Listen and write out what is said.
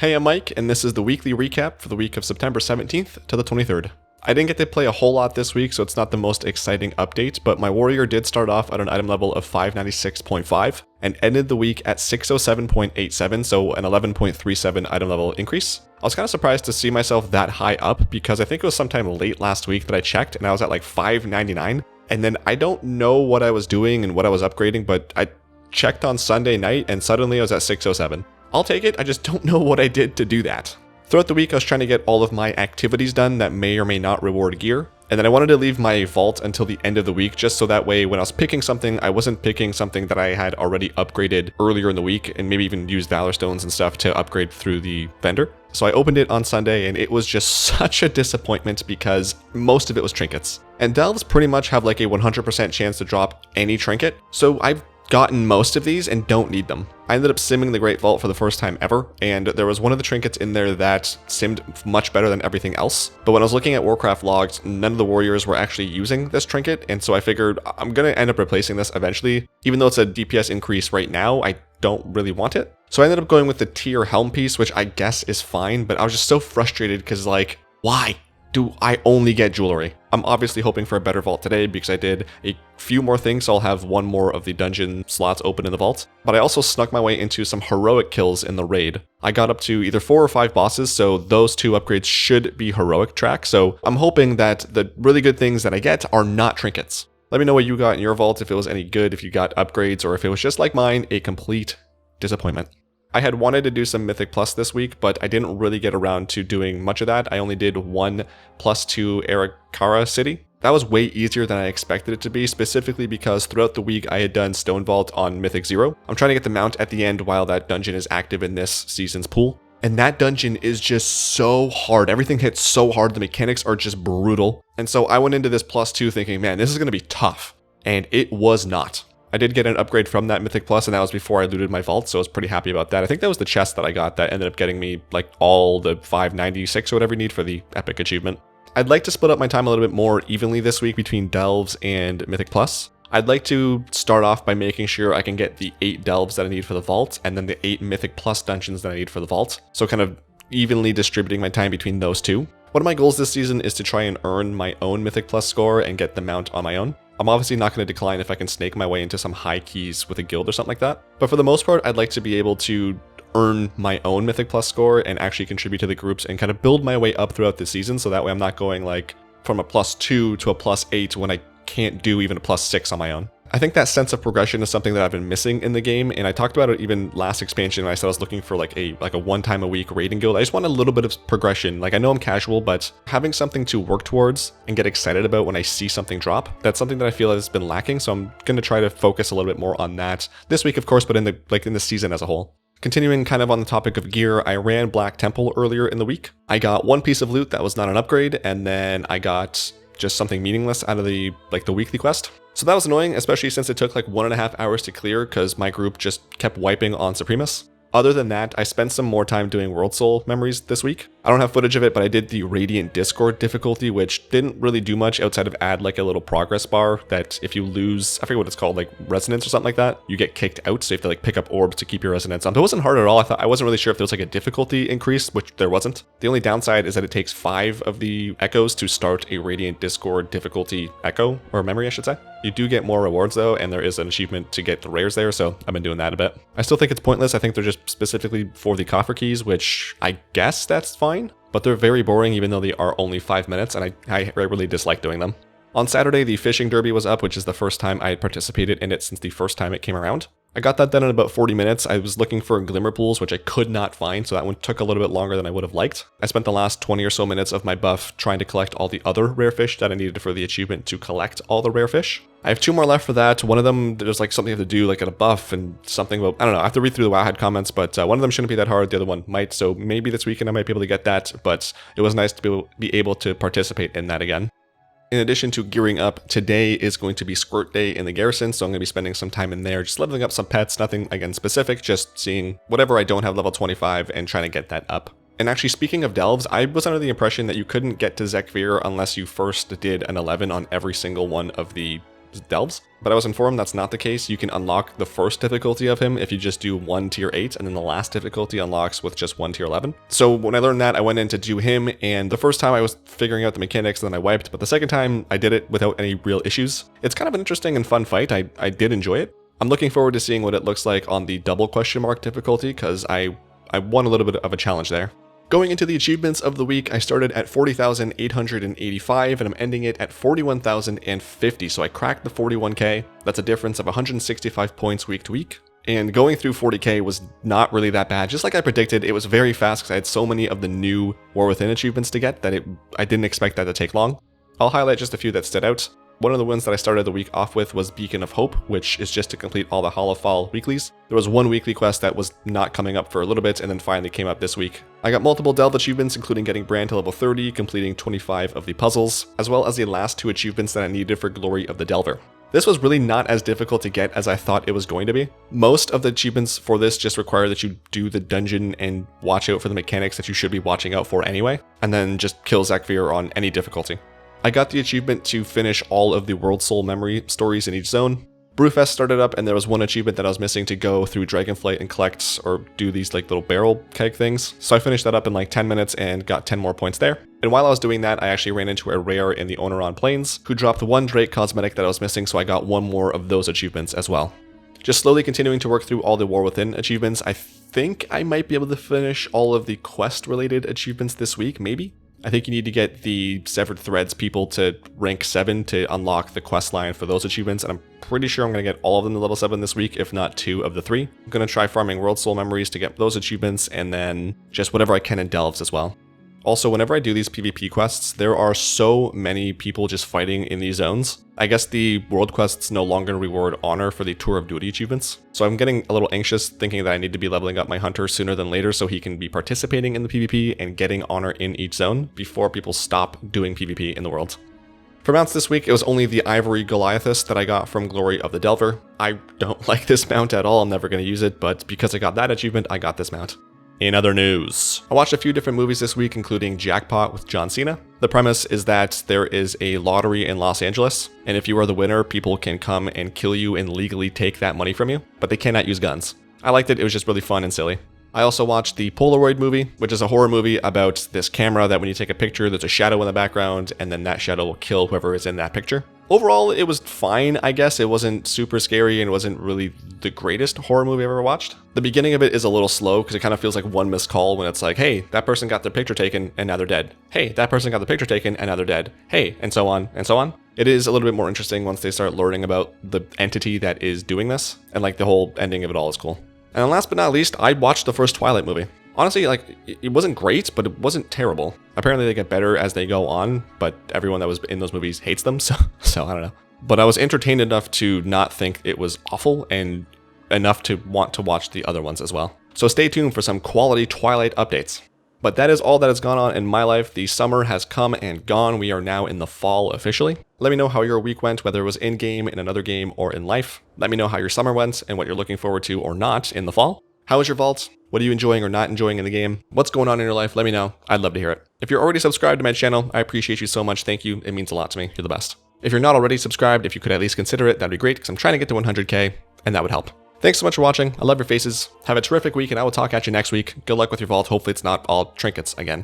Hey, I'm Mike, and this is the weekly recap for the week of September 17th to the 23rd. I didn't get to play a whole lot this week, so it's not the most exciting update, but my warrior did start off at an item level of 596.5 and ended the week at 607.87, so an 11.37 item level increase. I was kind of surprised to see myself that high up because I think it was sometime late last week that I checked and I was at like 599, and then I don't know what I was doing and what I was upgrading, but I checked on Sunday night and suddenly I was at 607. I'll take it, I just don't know what I did to do that. Throughout the week, I was trying to get all of my activities done that may or may not reward gear, and then I wanted to leave my vault until the end of the week just so that way when I was picking something, I wasn't picking something that I had already upgraded earlier in the week and maybe even used Valor Stones and stuff to upgrade through the vendor. So I opened it on Sunday and it was just such a disappointment because most of it was trinkets. And delves pretty much have like a 100% chance to drop any trinket, so I've gotten most of these and don't need them. I ended up simming the Great Vault for the first time ever, and there was one of the trinkets in there that simmed much better than everything else. But when I was looking at Warcraft logs, none of the warriors were actually using this trinket, and so I figured I'm gonna end up replacing this eventually. Even though it's a DPS increase right now, I don't really want it. So I ended up going with the Tier Helm piece, which I guess is fine, but I was just so frustrated because like, why do I only get jewelry? I'm obviously hoping for a better vault today because I did a few more things, so I'll have one more of the dungeon slots open in the vault. But I also snuck my way into some heroic kills in the raid. I got up to either 4 or 5 bosses, so those 2 upgrades should be heroic track, so I'm hoping that the really good things that I get are not trinkets. Let me know what you got in your vault, if it was any good, if you got upgrades, or if it was just like mine, a complete disappointment. I had wanted to do some Mythic Plus this week, but I didn't really get around to doing much of that. I only did 1 +2 Arikara City. That was way easier than I expected it to be, specifically because throughout the week I had done Stone Vault on Mythic 0. I'm trying to get the mount at the end while that dungeon is active in this season's pool. And that dungeon is just so hard. Everything hits so hard, the mechanics are just brutal. And so I went into this +2 thinking, man, this is going to be tough. And it was not. I did get an upgrade from that Mythic Plus, and that was before I looted my vault, so I was pretty happy about that. I think that was the chest that I got that ended up getting me like all the 596 or whatever you need for the epic achievement. I'd like to split up my time a little bit more evenly this week between delves and Mythic Plus. I'd like to start off by making sure I can get the 8 delves that I need for the vault, and then the 8 Mythic Plus dungeons that I need for the vault. So kind of evenly distributing my time between those 2. One of my goals this season is to try and earn my own Mythic Plus score and get the mount on my own. I'm obviously not going to decline if I can snake my way into some high keys with a guild or something like that. But for the most part, I'd like to be able to earn my own Mythic Plus score and actually contribute to the groups and kind of build my way up throughout the season, so that way I'm not going like from a +2 to a +8 when I can't do even a +6 on my own. I think that sense of progression is something that I've been missing in the game, and I talked about it even last expansion when I said I was looking for like a 1 time a week raiding guild. I just want a little bit of progression. Like, I know I'm casual, but having something to work towards and get excited about when I see something drop, that's something that I feel has been lacking, so I'm going to try to focus a little bit more on that this week, of course, but in the season as a whole. Continuing kind of on the topic of gear, I ran Black Temple earlier in the week. I got 1 piece of loot that was not an upgrade, and then I got just something meaningless out of the weekly quest. So that was annoying, especially since it took like 1.5 hours to clear because my group just kept wiping on Supremus. Other than that, I spent some more time doing World Soul memories this week. I don't have footage of it, but I did the Radiant Discord difficulty, which didn't really do much outside of add like a little progress bar that if you lose, I forget what it's called, like resonance or something like that, you get kicked out, so you have to like pick up orbs to keep your resonance up. It wasn't hard at all. I wasn't really sure if there was like a difficulty increase, which there wasn't. The only downside is that it takes 5 of the echoes to start a Radiant Discord difficulty echo, or memory I should say. You do get more rewards though, and there is an achievement to get the rares there, so I've been doing that a bit. I still think it's pointless. I think they're just specifically for the coffer keys, which I guess that's fine, but they're very boring even though they are only 5 minutes, and I really dislike doing them. On Saturday, the Fishing Derby was up, which is the first time I had participated in it since the first time it came around. I got that done in about 40 minutes. I was looking for Glimmer Pools, which I could not find, so that one took a little bit longer than I would have liked. I spent the last 20 or so minutes of my buff trying to collect all the other rare fish that I needed for the achievement to collect all the rare fish. I have 2 more left for that. One of them, there's like something you have to do, like at a buff and something about, I don't know, I have to read through the Wowhead comments, but one of them shouldn't be that hard, the other one might, so maybe this weekend I might be able to get that, but it was nice to be able to participate in that again. In addition to gearing up, today is going to be Squirt Day in the garrison, so I'm going to be spending some time in there just leveling up some pets, nothing again specific, just seeing whatever I don't have level 25 and trying to get that up. And actually, speaking of delves, I was under the impression that you couldn't get to Zekvir unless you first did an 11 on every single one of the delves, but I was informed that's not the case. You can unlock the first difficulty of him if you just do 1 tier 8, and then the last difficulty unlocks with just 1 tier 11. So when I learned that, I went in to do him, and the first time I was figuring out the mechanics, and then I wiped, but the second time I did it without any real issues. It's kind of an interesting and fun fight. I did enjoy it. I'm looking forward to seeing what it looks like on the double question mark difficulty, because I won a little bit of a challenge there. Going into the achievements of the week, I started at 40,885 and I'm ending it at 41,050, so I cracked the 41k. That's a difference of 165 points week to week. And going through 40k was not really that bad. Just like I predicted, it was very fast because I had so many of the new War Within achievements to get that I didn't expect that to take long. I'll highlight just a few that stood out. One of the ones that I started the week off with was Beacon of Hope, which is just to complete all the Holofall weeklies. There was one weekly quest that was not coming up for a little bit and then finally came up this week. I got multiple Delve achievements, including getting Bran to level 30, completing 25 of the puzzles, as well as the last 2 achievements that I needed for Glory of the Delver. This was really not as difficult to get as I thought it was going to be. Most of the achievements for this just require that you do the dungeon and watch out for the mechanics that you should be watching out for anyway, and then just kill Zakvir on any difficulty. I got the achievement to finish all of the World Soul Memory stories in each zone. Brewfest started up and there was one achievement that I was missing to go through Dragonflight and collect or do these like little barrel keg things. So I finished that up in like 10 minutes and got 10 more points there. And while I was doing that, I actually ran into a rare in the Oneron Plains who dropped the one Drake cosmetic that I was missing, so I got one more of those achievements as well. Just slowly continuing to work through all the War Within achievements. I think I might be able to finish all of the quest related achievements this week, maybe? I think you need to get the Severed Threads people to rank 7 to unlock the quest line for those achievements, and I'm pretty sure I'm going to get all of them to level 7 this week, if not 2 of the 3. I'm going to try farming World Soul Memories to get those achievements, and then just whatever I can in Delves as well. Also, whenever I do these PvP quests, there are so many people just fighting in these zones. I guess the world quests no longer reward honor for the Tour of Duty achievements. So I'm getting a little anxious thinking that I need to be leveling up my hunter sooner than later so he can be participating in the PvP and getting honor in each zone before people stop doing PvP in the world. For mounts this week, it was only the Ivory Goliathus that I got from Glory of the Delver. I don't like this mount at all, I'm never going to use it, but because I got that achievement, I got this mount. In other news, I watched a few different movies this week, including Jackpot with John Cena. The premise is that there is a lottery in Los Angeles, and if you are the winner, people can come and kill you and legally take that money from you, but they cannot use guns. I liked it, it was just really fun and silly. I also watched the Polaroid movie, which is a horror movie about this camera that when you take a picture, there's a shadow in the background, and then that shadow will kill whoever is in that picture. Overall, it was fine, I guess. It wasn't super scary and it wasn't really the greatest horror movie I've ever watched. The beginning of it is a little slow because it kind of feels like one missed call when it's like, hey, that person got their picture taken and now they're dead. Hey, that person got the picture taken and now they're dead. Hey, and so on and so on. It is a little bit more interesting once they start learning about the entity that is doing this, and like the whole ending of it all is cool. And last but not least, I watched the first Twilight movie. Honestly, like, it wasn't great, but it wasn't terrible. Apparently they get better as they go on, but everyone that was in those movies hates them, so I don't know. But I was entertained enough to not think it was awful, and enough to want to watch the other ones as well. So stay tuned for some quality Twilight updates. But that is all that has gone on in my life. The summer has come and gone. We are now in the fall officially. Let me know how your week went, whether it was in-game, in another game, or in life. Let me know how your summer went and what you're looking forward to or not in the fall. How is your vault? What are you enjoying or not enjoying in the game? What's going on in your life? Let me know. I'd love to hear it. If you're already subscribed to my channel, I appreciate you so much. Thank you. It means a lot to me. You're the best. If you're not already subscribed, if you could at least consider it, that'd be great because I'm trying to get to 100k and that would help. Thanks so much for watching. I love your faces. Have a terrific week and I will talk at you next week. Good luck with your vault. Hopefully it's not all trinkets again.